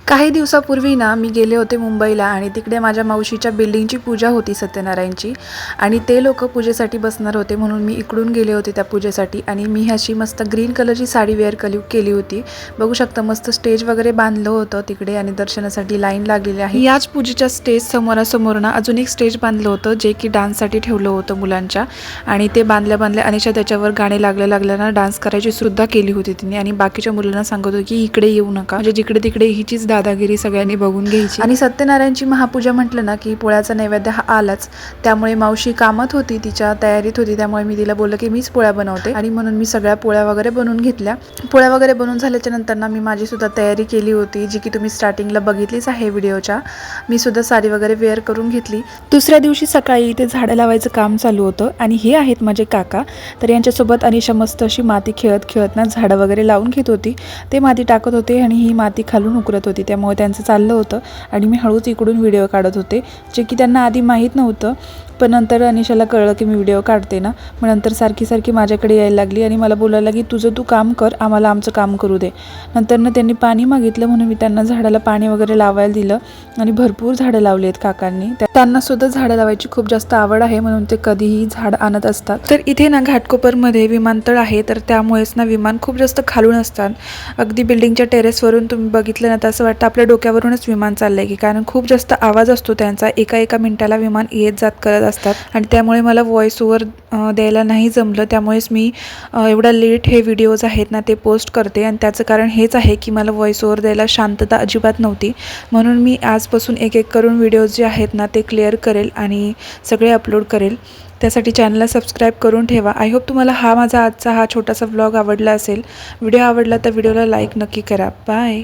काही दिवसापूर्वी ना मी गेले होते मुंबईला आणि तिकडे माझ्या मावशीच्या बिल्डिंगची पूजा होती सत्यनारायणची आणि ते लोक पूजेसाठी बसणार होते म्हणून मी इकडून गेले होते त्या पूजेसाठी आणि मी अशी मस्त ग्रीन कलरची साडी वेअर केली होती। बघू शकता मस्त स्टेज वगैरे बांधलं होतं तिकडे आणि दर्शनासाठी लाईन लागलेली आहे। याच पूजेच्या स्टेज समोरासमोर ना अजून एक स्टेज बांधलं होतं जे की डान्ससाठी ठेवलं होतं मुलांच्या आणि ते बांधल्या अनिशा त्याच्यावर गाणे लागल्याना डान्स करायची सुद्धा केली होती तिने आणि बाकीच्या मुलांना सांगत होती की इकडे येऊ नका, म्हणजे जिकडे तिकडे हिचीच दादागिरी सगळ्यांनी बघून घ्यायची। आणि सत्यनारायणची महापूजा म्हटलं ना की पोळ्याचा नैवेद्य हा आलाच, त्यामुळे मावशी कामात होती, तिच्या तयारीत होती, त्यामुळे मी तिला बोलले की मीच पोळ्या बनवते आणि म्हणून मी सगळ्या पोळ्या वगैरे बनवून घेतल्या। पोळ्या वगैरे बनवून झाल्याच्या नंतर ना मी माझी सुद्धा तयारी केली होती जी की तुम्ही स्टार्टिंगला बघितलीच आहे व्हिडिओच्या। मी सुद्धा साडी वगैरे वेअर करून घेतली। दुसऱ्या दिवशी सकाळी इथे झाडं लावायचं काम चालू होतं आणि हे आहेत माझे काका, तर यांच्यासोबत अनिशा मस्त अशी माती खेळत ना झाडं वगैरे लावून घेत होती। ते माती टाकत होते आणि ही माती खालून उकरत होती, त्यामुळे त्यांचं चाललं होतं आणि मी हळूच इकडून व्हिडिओ काढत होते, जे की त्यांना आधी माहीत नव्हतं। पण नंतर अनिशाला कळलं की मी व्हिडिओ काढते ना, मग नंतर सारखी माझ्याकडे यायला लागली आणि मला बोलायला लागली तुझं तू काम कर, आम्हाला आमचं काम करू दे। नंतर त्यांनी पाणी मागितलं म्हणून मी त्यांना झाडाला पाणी वगैरे लावायला दिलं आणि भरपूर झाडं लावली आहेत काकांनी। त्यांना सुद्धा झाडं लावायची खूप जास्त आवड आहे म्हणून ते कधीही झाड आणत असतात। तर इथे ना घाटकोपरमध्ये विमानतळ आहे, तर त्यामुळेच ना विमान खूप जास्त खालून असतात। अगदी बिल्डिंगच्या टेरेसवरून तुम्ही बघितलं ना तर असं वाटतं आपल्या डोक्यावरूनच विमान चाललंय की, कारण खूप जास्त आवाज असतो त्यांचा, एका मिनिटाला विमान येत जात करत असतात आणि त्यामुळे मला व्हॉइस ओव्हर द्यायला नाही जमलं, त्यामुळेच मी एवढा लेट हे व्हिडिओज आहेत ना ते पोस्ट करते आणि त्याचं कारण हेच आहे की मला व्हॉइस ओव्हर द्यायला शांतता अजिबात नव्हती, म्हणून मी आजपासून एक करून व्हिडिओज जे आहेत ना ते क्लिअर करेल आणि सगळे अपलोड करेल। त्यासाठी चॅनलला सबस्क्राईब करून ठेवा। आय होप तुम्हाला माझा आजचा हा छोटासा व्लॉग आवडला असेल। व्हिडिओ आवडला तर व्हिडिओला लाईक नक्की करा। बाय।